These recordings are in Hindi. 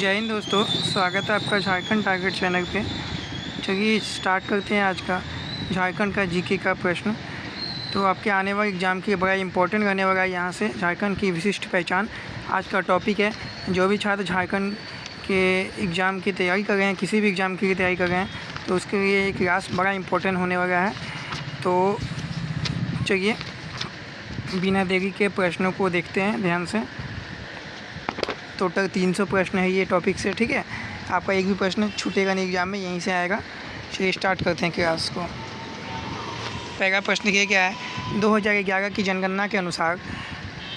जय हिंद दोस्तों, स्वागत है आपका झारखंड टारगेट चैनल पे। चलिए स्टार्ट करते हैं आज का झारखंड का जीके का प्रश्न। तो आपके आने वाले एग्ज़ाम के बड़ा इंपॉर्टेंट रहने वाला है यहाँ से झारखंड की विशिष्ट पहचान आज का टॉपिक है। जो भी छात्र झारखंड के एग्ज़ाम की तैयारी कर रहे हैं, किसी भी एग्ज़ाम की तैयारी कर रहे हैं, तो उसके लिए एक क्लास बड़ा इंपॉर्टेंट होने वाला है। तो चलिए बिना देरी के प्रश्नों को देखते हैं ध्यान से। टोटल 300 प्रश्न है ये टॉपिक से, ठीक है। आपका एक भी प्रश्न छूटेगा नहीं एग्जाम में, यहीं से आएगा। चलिए स्टार्ट करते हैं क्लास को। पहला प्रश्न ये क्या है, 2011 की जनगणना के अनुसार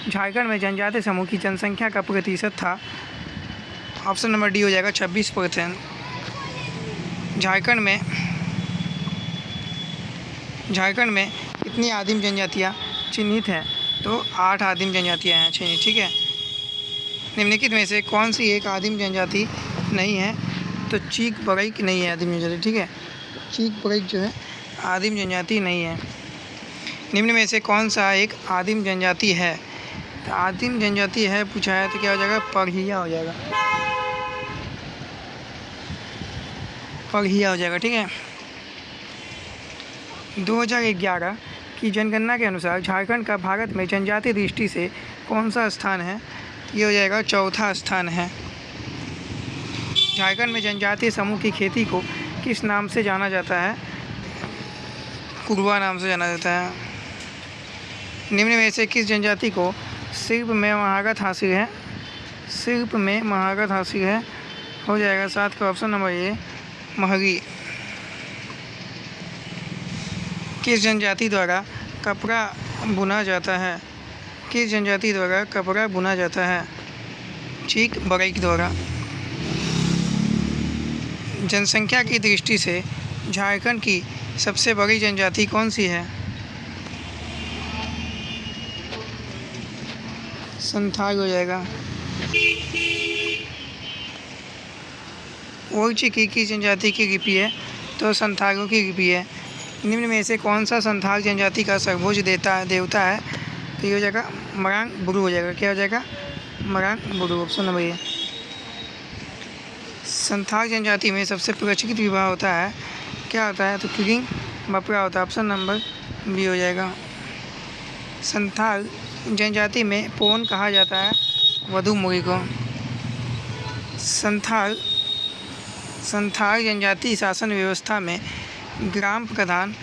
झारखंड में जनजातीय समूह की जनसंख्या का प्रतिशत था। ऑप्शन नंबर डी हो जाएगा 26%। झारखंड में कितनी आदिम जनजातियाँ चिन्हित हैं? तो 8 आदिम जनजातियाँ हैं चिन्हित, ठीक है। निम्नलिखित में से कौन सी एक आदिम जनजाति नहीं है? तो चीक बरैक नहीं है आदिम जनजाति, ठीक है। चीक बरैक जो है आदिम जनजाति नहीं है। निम्न में से कौन सा एक आदिम जनजाति है? तो आदिम जनजाति है पूछा है तो क्या हो जाएगा? पढ़िया हो जाएगा, पढ़िया हो जाएगा, ठीक है। 2011 की जनगणना के अनुसार झारखंड का भारत में जनजातीय दृष्टि से कौन सा स्थान है? ये हो जाएगा चौथा स्थान है। झारखंड में जनजातीय समूह की खेती को किस नाम से जाना जाता है? कुरवा नाम से जाना जाता है। निम्न में से किस जनजाति को शिल्प में महारत हासिल है? शिल्प में महारत हासिल है हो जाएगा 7 का ऑप्शन नंबर ए महरी। किस जनजाति द्वारा कपड़ा बुना जाता है? किस जनजाति द्वारा कपड़ा बुना जाता है? चीक बरैक द्वारा। जनसंख्या की दृष्टि से झारखंड की सबसे बड़ी जनजाति कौन सी है? संथाल हो जाएगा। ओरछिकी किस जनजाति की लिपि है? तो संथालों की लिपि है। निम्न में से कौन सा संथाल जनजाति का सर्वोच्च देवता है? तो ये हो जाएगा मरांग बुरु हो जाएगा। क्या हो जाएगा? मरांग बुरु, ऑप्शन नंबर ए। संथाल जनजाति में सबसे प्रचलित विवाह होता है, क्या होता है? तो किगिंग बपरा होता है, ऑप्शन नंबर बी हो जाएगा। संथाल जनजाति में पोन कहा जाता है वधु मुरी को। संथाल जनजाति शासन व्यवस्था में ग्राम प्रधान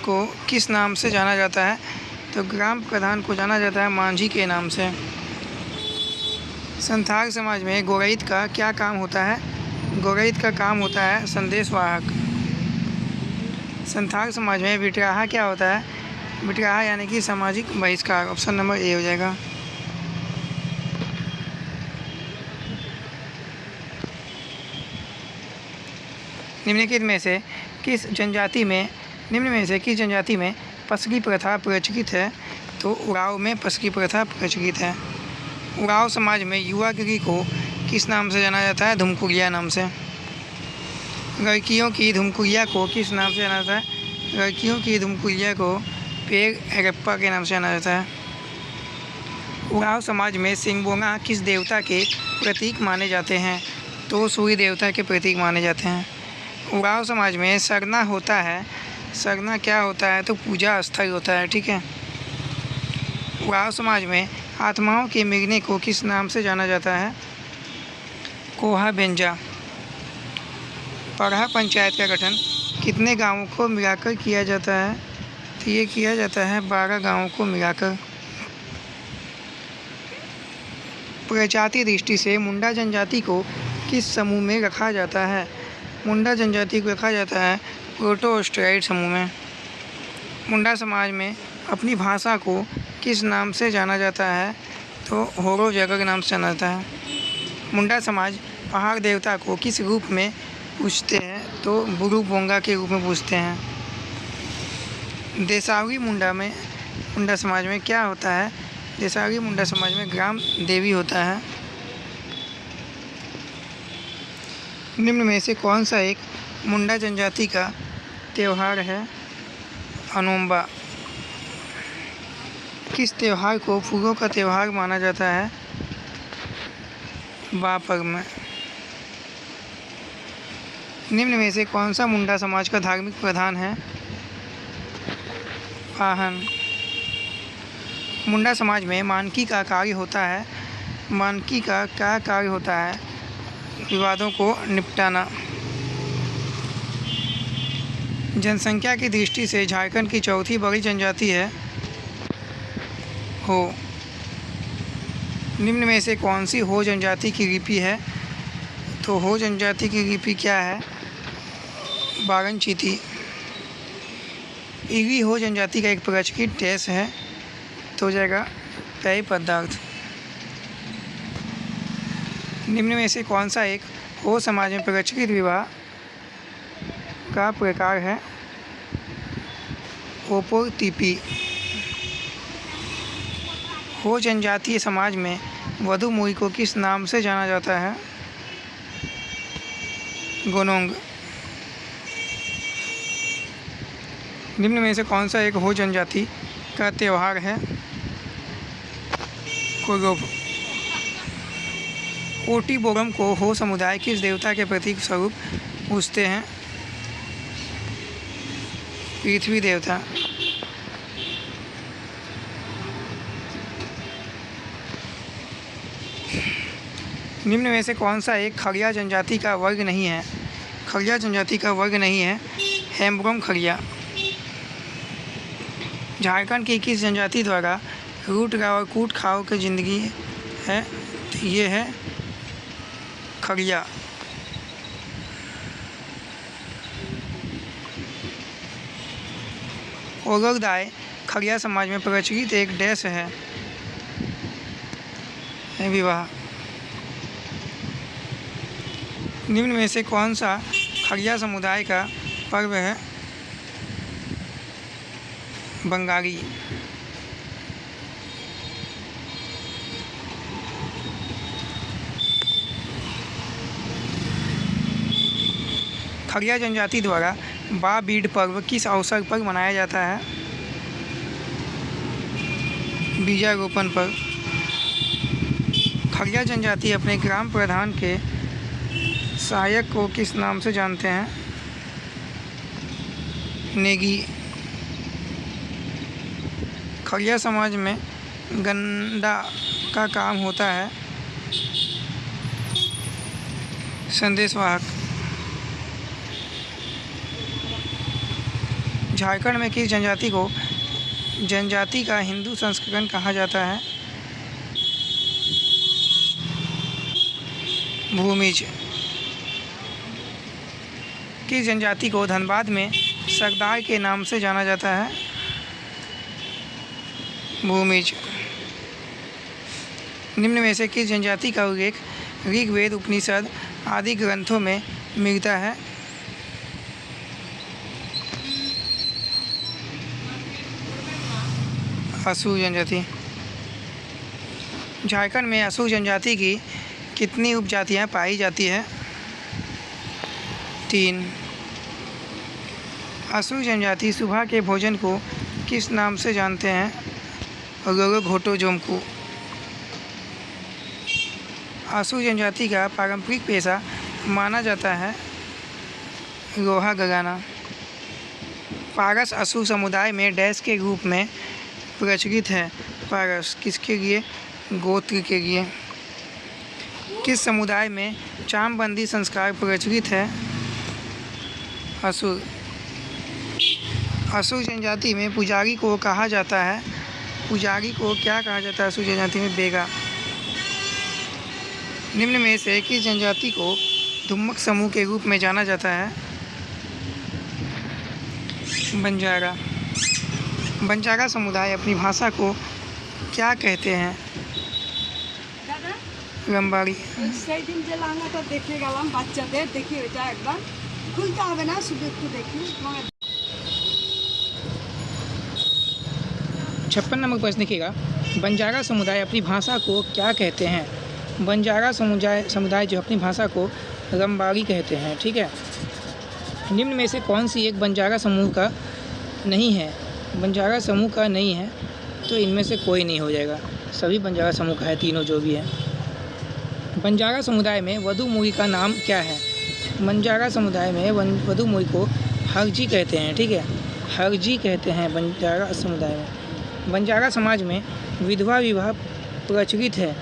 को किस नाम से जाना जाता है? तो ग्राम प्रधान को जाना जाता है मांझी के नाम से। संथाल समाज में गौरैत का क्या काम होता है? गौरैत का काम होता है संदेशवाहक। संथाल समाज में बिटराहा क्या होता है? बिटराहा यानी कि सामाजिक बहिष्कार, ऑप्शन नंबर ए हो जाएगा। निम्नलिखित में से किस जनजाति में पसकी प्रथा प्रचलित है? तो उराव में पसकी प्रथा प्रचलित है। उराव समाज में युवागिरी को किस नाम से जाना जाता है? धुमकुरिया नाम से। लड़कियों की धुमकुरिया को किस नाम से जाना जाता है? लड़कियों की धुमकुरिया को पेर एरप्पा के नाम से जाना जाता है। उराव समाज में सिंगबोंगा किस देवता के प्रतीक माने जाते हैं? तो सूर्य देवता के प्रतीक माने जाते हैं। उराव समाज में सरना होता है, सरना क्या होता है? तो पूजा स्थल होता है, ठीक है। उराव समाज में आत्माओं के मिलने को किस नाम से जाना जाता है? कोहा बेंजा। पढ़ा पंचायत का गठन कितने गांवों को मिलाकर किया जाता है? तो ये किया जाता है 12 गांवों को मिलाकर। प्रजाति दृष्टि से मुंडा जनजाति को किस समूह में रखा जाता है? मुंडा जनजाति को रखा जाता है प्रोटो-ऑस्ट्रियाइड समूह में। मुंडा समाज में अपनी भाषा को किस नाम से जाना जाता है? तो होरो जगह के नाम से जाना जाता है। मुंडा समाज पहाड़ देवता को किस रूप में पूजते हैं? तो बुरु बोंगा के रूप में पूजते हैं। देसावरी मुंडा समाज में क्या होता है? देसावरी मुंडा समाज में ग्राम देवी होता है। निम्न में से कौन सा एक मुंडा जनजाति का त्यौहार है? अनोम्बा। किस त्यौहार को फूलों का त्यौहार माना जाता है? बा पग में। निम्न में से कौन सा मुंडा समाज का धार्मिक प्रधान है? आहन। मुंडा समाज में मानकी का कार्य होता है। मानकी का क्या कार्य होता है? विवादों को निपटाना। जनसंख्या की दृष्टि से झारखंड की चौथी बड़ी जनजाति है हो। निम्न में से कौन सी हो जनजाति की लिपि है? तो हो जनजाति की लिपि क्या है? बागनचीती। ईवी हो जनजाति का एक प्रचलित टेस्ट है, तो हो जाएगा पेय पदार्थ। निम्न में से कौन सा एक हो समाज में प्रचलित विवाह का प्रकार है? ओपोतीपी। हो जनजातीय समाज में वधु मुई को किस नाम से जाना जाता है? गोनोंग। निम्न में से कौन सा एक हो जनजाति का त्यौहार है? कोगोब। ओटी बोगम को हो समुदाय किस देवता के प्रतीक स्वरूप पूजते हैं? पृथ्वी देवता। निम्न में से कौन सा एक खड़िया जनजाति का वर्ग नहीं है? खड़िया जनजाति का वर्ग नहीं है हेम्ब्रोम खड़िया। झारखंड की किस जनजाति द्वारा रूट गाँव और कूट खाओ की जिंदगी है? तो ये है खड़िया। ओगरदाय खड़िया समाज में प्रचलित एक डैश है विवाह। निम्न में से कौन सा खड़िया समुदाय का पर्व है? बंगाली। खड़िया जनजाति द्वारा बा बीड पर्व किस अवसर पर मनाया जाता है? बीजारोपण पर। खड़िया जनजाति अपने ग्राम प्रधान के सहायक को किस नाम से जानते हैं? नेगी। खड़िया समाज में गंडा का काम होता है संदेशवाहक। झारखंड में किस जनजाति को जनजाति का हिंदू संस्करण कहा जाता है? भूमिज। किस जनजाति को धनबाद में सरदार के नाम से जाना जाता है? भूमिज। निम्न में से किस जनजाति का उल्लेख ऋग्वेद उपनिषद आदि ग्रंथों में मिलता है? असुर जनजाति। झारखंड में असुर जनजाति की कितनी उपजातियां पाई जाती है? 3। असुर जनजाति सुबह के भोजन को किस नाम से जानते हैं? अगोगो घोटो जोमकू। असुर जनजाति का पारंपरिक पेशा माना जाता है लोहा गलाना। पारस असुर समुदाय में डैश के रूप में प्रचलित है। पारस किसके लिए? गोत्र के लिए। किस समुदाय में चामबंदी संस्कार प्रचलित है? असुर। असुर जनजाति में पुजारी को कहा जाता है? पुजारी को क्या कहा जाता है असुर जनजाति में? बेगा। निम्न में से किस जनजाति को धुम्मक समूह के रूप में जाना जाता है? बंजारा। बंजारा समुदाय अपनी भाषा को क्या कहते हैं? रंबाड़ी। সেই দিন যে লাঙ্গাটা দেখে গেলাম বাচ্চাদের দেখি ওইটা একবার খুলতে হবে না শুধু একটু দেখি। 56 नंबर प्रश्न देखिएगा। बंजारा समुदाय अपनी भाषा को क्या कहते हैं? बंजारा समुदाय जो अपनी भाषा को रंबाड़ी कहते हैं। ठीक है। निम्न में से कौन सी एक बंजारा समूह का नहीं है? बंजारा समूह का नहीं है तो इनमें से कोई नहीं हो जाएगा। सभी बंजारा समूह का है, तीनों जो भी है। बंजारा समुदाय में वधु मुई का नाम क्या है? बंजारा समुदाय में वधु मुई को हरजी कहते हैं, ठीक है, हरजी कहते हैं बंजारा समुदाय में। बंजारा समाज में विधवा विवाह प्रचलित है,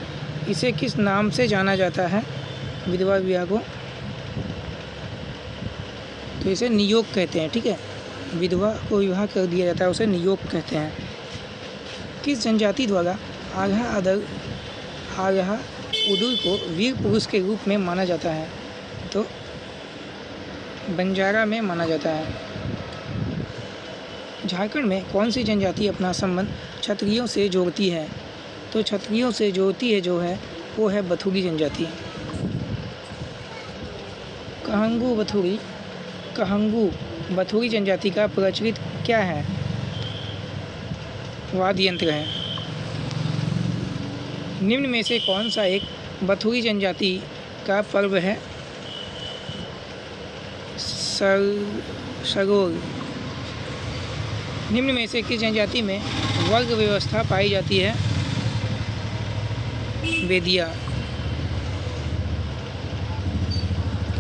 इसे किस नाम से जाना जाता है? विधवा विवाह को तो इसे नियोग कहते हैं, ठीक है, विधवा को विवाह कर दिया जाता है उसे नियोग कहते हैं। किस जनजाति द्वारा आगाह उदुर को वीर पुरुष के रूप में माना जाता है? तो बंजारा में माना जाता है। झारखंड में कौन सी जनजाति अपना संबंध क्षत्रियों से जोड़ती है? तो क्षत्रियों से जोड़ती है जो है वो है बथुरी जनजाति। कहंगू बथुरी जनजाति का प्रचलित क्या है? वाद्य यंत्र है। निम्न में से कौन सा एक बथुरी जनजाति का पर्व है? सरोर। निम्न में से किस जनजाति में वर्ग व्यवस्था पाई जाती है? बेदिया।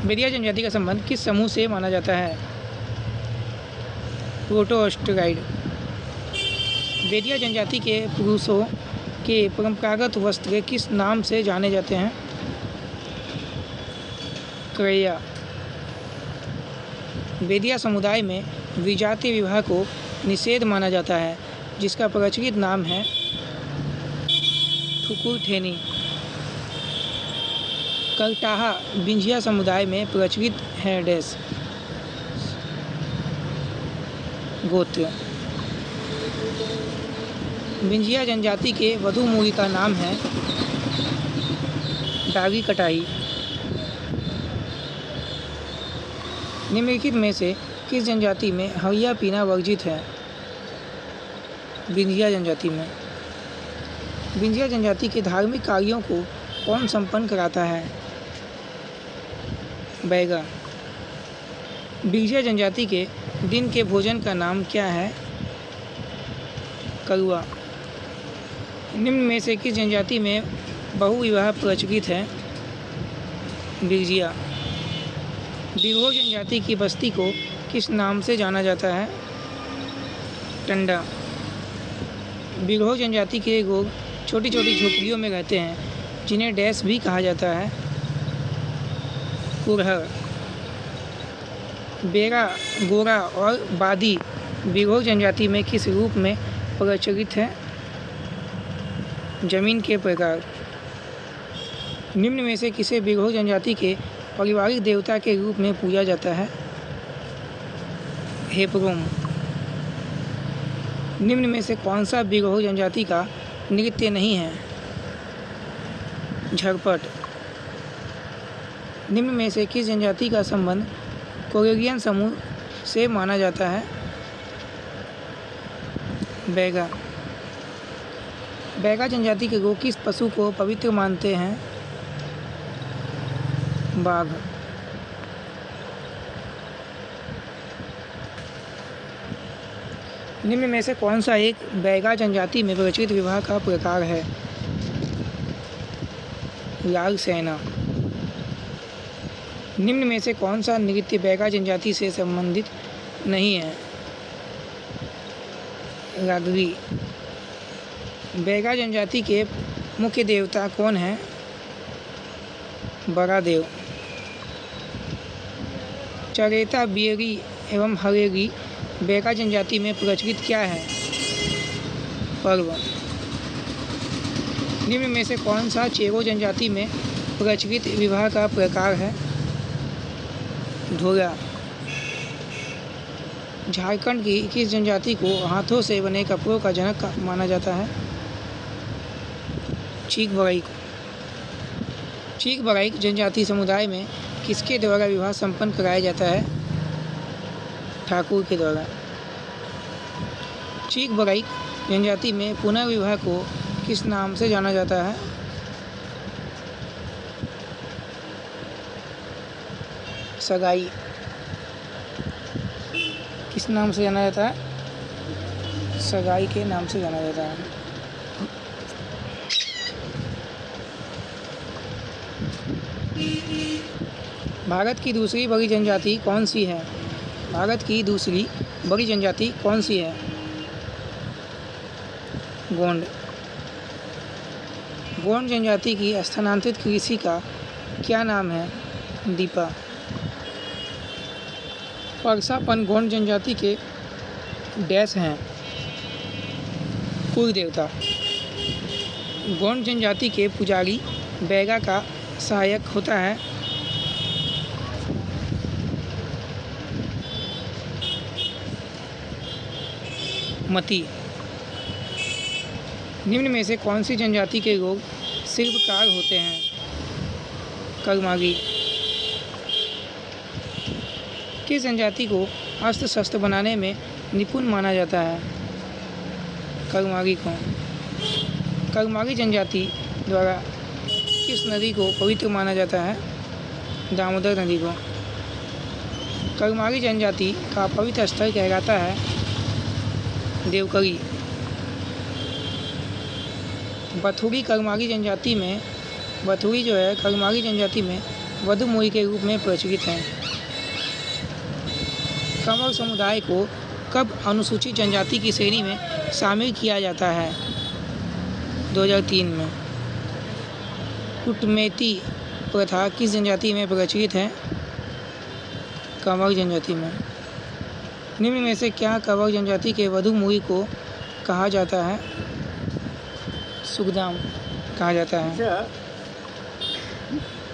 बेदिया जनजाति का संबंध किस समूह से माना जाता है? प्रोटोस्टेरॉइड। बेदिया जनजाति के पुरुषों के परंपरागत वस्त्र किस नाम से जाने जाते हैं? क्रैया। बेदिया समुदाय में विजातीय विवाह को निषेध माना जाता है, जिसका प्रचलित नाम है ठुकुरठेनी। करटाहा बिंझिया समुदाय में प्रचलित है डैश गोत्र। बिंझिया जनजाति के वधु मुई का नाम है डागी कटाई। निम्नलिखित में से किस जनजाति में हविया पीना वर्जित है? बिंझिया जनजाति में। बिंझिया जनजाति के धार्मिक कार्यों को कौन संपन्न कराता है? बैगा। बिंझिया जनजाति के दिन के भोजन का नाम क्या है? करुआ। निम्न में से किस जनजाति में बहुविवाह प्रचलित है? बिरजिया। बिरहोर जनजाति की बस्ती को किस नाम से जाना जाता है? टंडा। बिरहोर जनजाति के लोग छोटी छोटी झोपड़ियों में रहते हैं, जिन्हें डैश भी कहा जाता है? कुरहर। बेरा, गोरा और बादी बिरहोर जनजाति में किस रूप में प्रचलित है? जमीन के प्रकार। निम्न में से किसे बिरहोर जनजाति के पारिवारिक देवता के रूप में पूजा जाता है? हेपरोम। निम्न में से कौन सा बिरहोर जनजाति का नृत्य नहीं है? झरपट। निम्न में से किस जनजाति का संबंध कोरेलियन समूह से माना जाता है? बैगा। बैगा जनजाति के लोग किस पशु को पवित्र मानते हैं? बाघ। निम्न में से कौन सा एक बैगा जनजाति में प्रचलित विवाह का प्रकार है? लाल सेना। निम्न में से कौन सा नृत्य बैगा जनजाति से संबंधित नहीं है? रागवी। बैगा जनजाति के मुख्य देवता कौन हैं? बरादेव। चरेता, बियरी एवं हरेरी बैगा जनजाति में प्रचलित क्या है? पर्व। निम्न में से कौन सा चेरो जनजाति में प्रचलित विवाह का प्रकार है? ढोरा। झारखंड की किस जनजाति को हाथों से बने कपड़ों का जनक माना जाता है? चीक बराइक। चीक बराइक जनजाति समुदाय में किसके द्वारा विवाह संपन्न कराया जाता है? ठाकुर के द्वारा। चीक बराइक जनजाति में पुनर्विवाह को किस नाम से जाना जाता है? सगाई। किस नाम से जाना जाता है? सगाई के नाम से जाना जाता है। भारत की दूसरी बड़ी जनजाति कौन सी है? भारत की दूसरी बड़ी जनजाति कौन सी है? गोंड। गोंड जनजाति की स्थानांतरित कृषि का क्या नाम है? दीपा। परसापन गोंड जनजाति के डैश हैं? कुल देवता। गोंड जनजाति के पुजारी बैगा का सहायक होता है? मती। निम्न में से कौन सी जनजाति के लोग शिल्पकार होते हैं? कर्मागी। किस जनजाति को अस्त्र शस्त्र बनाने में निपुण माना जाता है? कर्मागी को। कर्मागी जनजाति द्वारा किस नदी को पवित्र माना जाता है? दामोदर नदी को। कर्मागी जनजाति का पवित्र स्थल कहलाता है? देवकरी। बथुरी कर्मागी जनजाति में बथुरी जो है कर्मागी जनजाति में वधु मोही के रूप में प्रचलित है। कंवर समुदाय को कब अनुसूचित जनजाति की श्रेणी में शामिल किया जाता है? 2003 में। कुटमेती प्रथा किस जनजाति में प्रचलित है? कंवर जनजाति में। निम्न में से क्या कंवर जनजाति के वधु मोही को कहा जाता है? सुखदाम कहा जाता है।